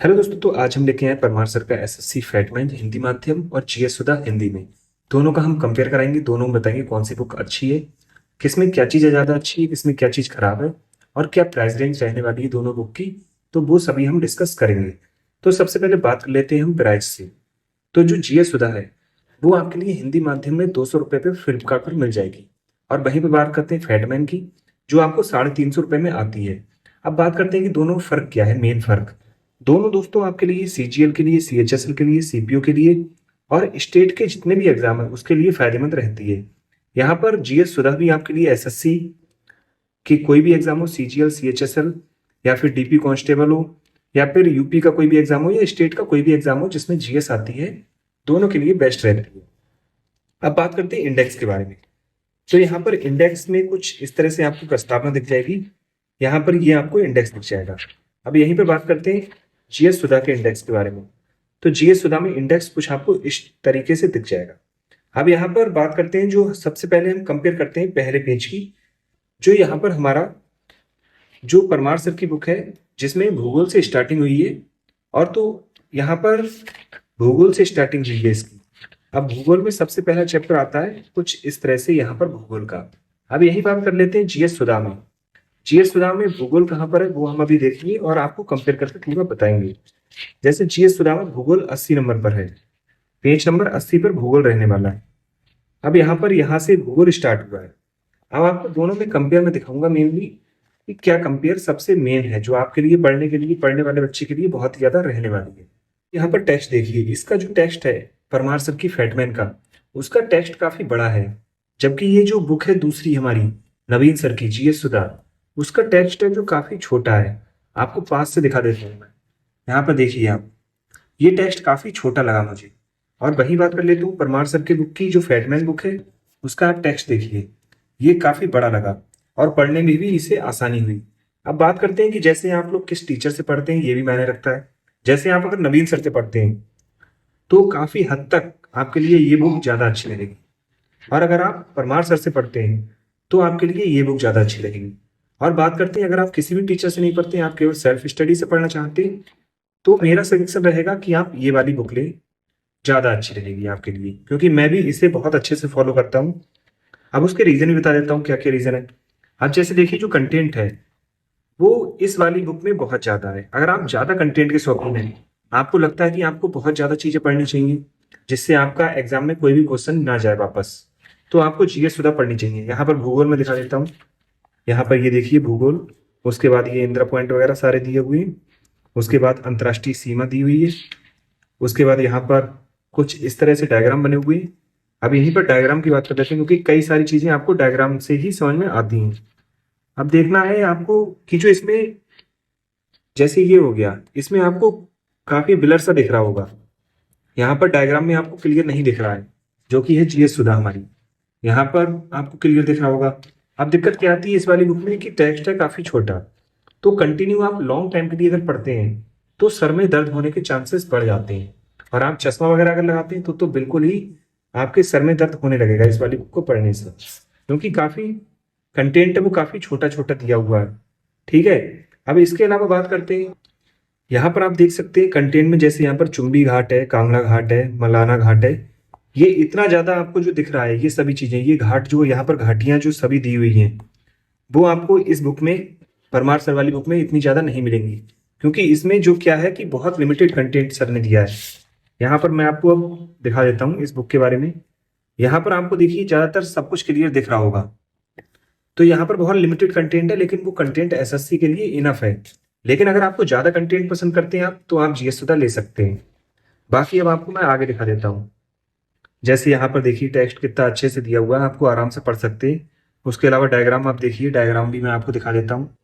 Hello दोस्तों, तो आज हम लेके आए परमार सर का एसएससी फैटमैन हिंदी माध्यम और जीएस सुधा हिंदी में। दोनों का हम कंपेयर कराएंगे, दोनों में बताएंगे कौन सी बुक अच्छी है, किसमें क्या चीज़ ज़्यादा अच्छी है, किसमें क्या चीज़ खराब है और क्या प्राइस रेंज रहने वाली है दोनों बुक की। तो वो सभी हम डिस्कस करेंगे। तो सबसे पहले बात कर लेते हैं हम प्राइस से। तो जो जीएस सुधा है वो आपके लिए हिंदी माध्यम में 200 रुपये पे फ्लिपकार्ट पर मिल जाएगी। और वहीं पर बात करते हैं फैटमैन की, जो आपको 350 रुपये में आती है। अब बात करते हैं कि दोनों फर्क क्या है, मेन फर्क। दोनों दोस्तों आपके लिए सीजीएल के लिए, सीएचएसएल के लिए, सीपीओ के लिए और स्टेट के जितने भी एग्जाम है उसके लिए फायदेमंद रहती है। यहाँ पर जीएस सुधा भी आपके लिए एसएससी की कोई भी एग्जाम हो, सीजीएल, सीएचएसएल या फिर डीपी कांस्टेबल हो या फिर यूपी का कोई भी एग्जाम हो या स्टेट का कोई भी एग्जाम हो जिसमें जीएस आती है, दोनों के लिए बेस्ट रहती है। अब बात करते हैं इंडेक्स के बारे में। तो यहाँ पर इंडेक्स में कुछ इस तरह से आपको प्रस्तावना दिख जाएगी। यहाँ पर ये आपको इंडेक्स दिख जाएगा। अब यहीं पर बात करते हैं जीएस सुधा के इंडेक्स के बारे में। तो जीएस सुधा में इंडेक्स कुछ आपको इस तरीके से दिख जाएगा। अब यहाँ पर बात करते हैं, जो सबसे पहले हम कंपेयर करते हैं पहले पेज की। जो यहाँ पर हमारा जो परमार सर की बुक है जिसमें भूगोल से स्टार्टिंग हुई है, और तो यहाँ पर भूगोल से स्टार्टिंग हुई है इसकी। अब भूगोल में सबसे पहला चैप्टर आता है कुछ इस तरह से यहाँ पर भूगोल का। अब यही बात कर लेते हैं जीएस सुधा में। जीएस सुधा में भूगोल कहाँ पर है वो हम अभी देखेंगे और आपको कंपेयर करके पूरा बताएंगे। जैसे जीएस सुधा में भूगोल 80 नंबर पर है, पेज नंबर 80 पर भूगोल रहने वाला है। अब यहाँ पर यहाँ से भूगोल स्टार्ट हुआ है। अब आपको दोनों में कंपेयर में दिखाऊंगा मेनली कि क्या कंपेयर सबसे मेन है, जो आपके लिए पढ़ने के लिए, पढ़ने वाले बच्चे के लिए बहुत ही ज्यादा रहने वाली है। यहाँ पर टेक्स्ट देखिए, इसका जो टेक्स्ट है परमार सर की फैटमैन का, उसका टेक्स्ट काफी बड़ा है। जबकि ये जो बुक है दूसरी हमारी नवीन सर की जीएस सुधा, उसका टेक्स्ट है जो काफी छोटा है। आपको पास से दिखा देता हूँ मैं। यहाँ पर देखिए आप, ये टेक्स्ट काफी छोटा लगा मुझे। और वही बात कर लेता हूँ परमार सर की बुक की, जो फैटमैन बुक है उसका आप टेक्स्ट देखिए, ये काफी बड़ा लगा और पढ़ने में भी इसे आसानी हुई। अब बात करते हैं कि जैसे आप लोग किस टीचर से पढ़ते हैं, ये भी मायने रखता है। जैसे आप अगर नवीन सर से पढ़ते हैं तो काफी हद तक आपके लिए ये बुक ज्यादा अच्छी लगेगी, और अगर आप परमार सर से पढ़ते हैं तो आपके लिए ये बुक ज्यादा अच्छी लगेगी। और बात करते हैं अगर आप किसी भी टीचर से नहीं पढ़ते हैं, आप केवल सेल्फ स्टडी से पढ़ना चाहते हैं, तो मेरा सजेशन रहेगा कि आप ये वाली बुक लें, ज्यादा अच्छी रहेगी आपके लिए, क्योंकि मैं भी इसे बहुत अच्छे से फॉलो करता हूँ। अब उसके रीजन भी बता देता हूँ क्या क्या रीजन है। अब जैसे देखिए, जो कंटेंट है वो इस वाली बुक में बहुत ज्यादा है। अगर आप ज्यादा कंटेंट के शौकीन हैं, आपको लगता है कि आपको बहुत ज्यादा चीजें पढ़नी चाहिए जिससे आपका एग्जाम में कोई भी क्वेश्चन ना जाए वापस, तो आपको जीएस सुधा पढ़नी चाहिए। यहाँ पर भूगोल में दिखा देता हूँ। यहाँ पर ये देखिए भूगोल, उसके बाद ये इंदिरा पॉइंट वगैरह सारे दिए हुए हैं। उसके बाद अंतर्राष्ट्रीय सीमा दी हुई है। उसके बाद यहाँ पर कुछ इस तरह से डायग्राम बने हुए हैं। अब यहीं पर डायग्राम की बात कर लेते हैं, क्योंकि कई सारी चीजें आपको डायग्राम से ही समझ में आती हैं। अब देखना है आपको कि जो इसमें, जैसे ये हो गया, इसमें आपको काफी ब्लर सा दिख रहा होगा। यहाँ पर डायग्राम में आपको क्लियर नहीं दिख रहा है, जो कि है जीएस सुधा हमारी। यहाँ पर आपको क्लियर दिख रहा होगा। अब दिक्कत क्या आती है इस वाली बुक में कि टेक्स्ट है काफी छोटा, तो कंटिन्यू आप लॉन्ग टाइम के लिए अगर पढ़ते हैं तो सर में दर्द होने के चांसेस बढ़ जाते हैं। और आप चश्मा वगैरह अगर लगाते हैं तो बिल्कुल ही आपके सर में दर्द होने लगेगा इस वाली बुक को पढ़ने से, क्योंकि काफी कंटेंट है वो काफी छोटा छोटा दिया हुआ है। ठीक है। अब इसके अलावा बात करते हैं, यहाँ पर आप देख सकते हैं कंटेंट में, जैसे यहाँ पर चुम्बी घाट है, कांगड़ा घाट है, मलाना घाट है। ये इतना ज्यादा आपको जो दिख रहा है, ये सभी चीजें, ये घाट जो यहाँ पर घाटियां जो सभी दी हुई हैं, वो आपको इस बुक में, परमार सर वाली बुक में इतनी ज्यादा नहीं मिलेंगी, क्योंकि इसमें जो क्या है कि बहुत लिमिटेड कंटेंट सर ने दिया है। यहाँ पर मैं आपको अब दिखा देता हूँ इस बुक के बारे में। यहाँ पर आपको देखिए ज्यादातर सब कुछ क्लियर दिख रहा होगा। तो यहाँ पर बहुत लिमिटेड कंटेंट है, लेकिन वो कंटेंट एसएससी के लिए इनफ है। लेकिन अगर आपको ज्यादा कंटेंट पसंद करते हैं आप, तो आप जीएस सुधा ले सकते हैं। बाकी अब आपको मैं आगे दिखा देता हूँ। जैसे यहाँ पर देखिए टेक्स्ट कितना अच्छे से दिया हुआ है, आपको आराम से पढ़ सकते हैं। उसके अलावा डायग्राम आप देखिए, डायग्राम भी मैं आपको दिखा देता हूँ।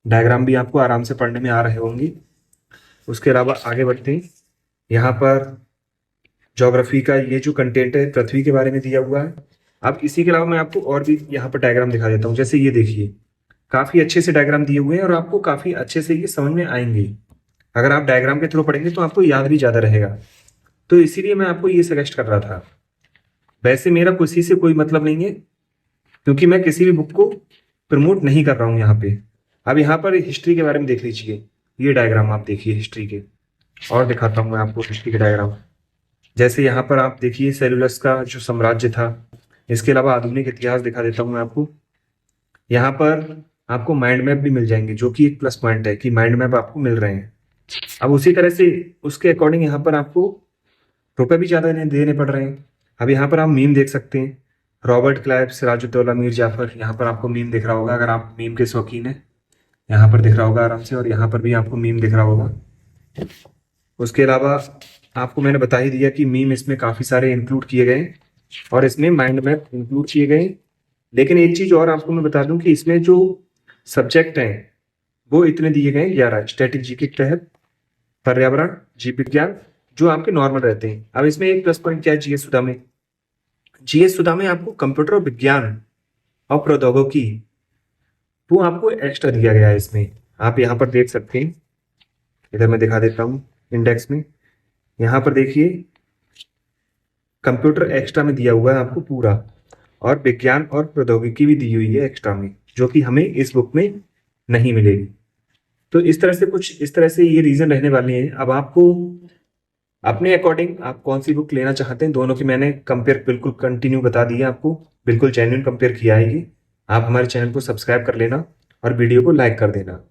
डायग्राम भी आपको आराम से पढ़ने में आ रहे होंगे। उसके अलावा आगे बढ़ते हैं, यहाँ पर ज्योग्राफी का ये जो कंटेंट है पृथ्वी के बारे में दिया हुआ है। अब इसी के अलावा मैं आपको और भी यहाँ पर डायग्राम दिखा देता हूँ। जैसे ये देखिए, काफी अच्छे से डायग्राम दिए हुए हैं और आपको काफी अच्छे से ये समझ में आएंगे। अगर आप डायग्राम के थ्रू पढ़ेंगे तो आपको याद भी ज्यादा रहेगा। तो इसीलिए मैं आपको ये सजेस्ट कर रहा था। वैसे मेरा किसी से कोई मतलब नहीं है, क्योंकि मैं किसी भी बुक को प्रमोट नहीं कर रहा हूँ यहाँ पे। अब यहाँ पर हिस्ट्री के बारे में देख लीजिए, ये डायग्राम आप देखिए हिस्ट्री के। और दिखाता हूँ मैं आपको हिस्ट्री के डायग्राम। जैसे यहाँ पर आप देखिए सेलुलस का जो साम्राज्य था। इसके अलावा आधुनिक इतिहास दिखा देता हूँ मैं आपको। यहाँ पर आपको माइंड मैप भी मिल जाएंगे, जो कि एक प्लस पॉइंट है कि माइंड मैप आपको मिल रहे हैं। अब उसी तरह से उसके अकॉर्डिंग यहाँ पर आपको रुपए भी ज़्यादा देने पड़ रहे हैं। अब यहाँ पर आप मीम देख सकते हैं, रॉबर्ट क्लाइव, सिराजुद्दौला, मीर जाफर। यहाँ पर आपको मीम दिख रहा होगा अगर आप मीम के शौकीन हैं। यहाँ पर दिख रहा होगा आराम से, और यहाँ पर भी आपको मीम दिख रहा होगा। उसके अलावा आपको मैंने बता ही दिया कि मीम इसमें काफ़ी सारे इंक्लूड किए गए और इसमें माइंड मैप इंक्लूड किए गए। लेकिन एक चीज़ और आपको मैं बता दूं कि इसमें जो सब्जेक्ट हैं वो इतने दिए गए 11 स्टैटिक जी के तहत, पर्यावरण, जीव विज्ञान, जो आपके नॉर्मल रहते हैं। अब इसमें एक प्लस पॉइंट क्या है जीएस सुधा में? जीएस सुधा में आपको कंप्यूटर और विज्ञान और प्रौद्योगिकी वो आपको एक्स्ट्रा दिया गया है इसमें। आप यहाँ पर देख सकते हैं, इधर मैं दिखा देता हूँ इंडेक्स में। यहाँ पर देखिए कंप्यूटर एक्स्ट्रा में दिया हुआ है आपको पूरा, और विज्ञान और प्रौद्योगिकी भी दी हुई है एक्स्ट्रा में, जो कि हमें इस बुक में नहीं मिलेगी। तो इस तरह से कुछ इस तरह से ये रीजन रहने वाले हैं। अब आपको अपने अकॉर्डिंग आप कौन सी बुक लेना चाहते हैं, दोनों की मैंने कंपेयर बिल्कुल कंटिन्यू बता दिया आपको, बिल्कुल जेन्युइन कंपेयर किया है ये। आप हमारे चैनल को सब्सक्राइब कर लेना और वीडियो को लाइक कर देना।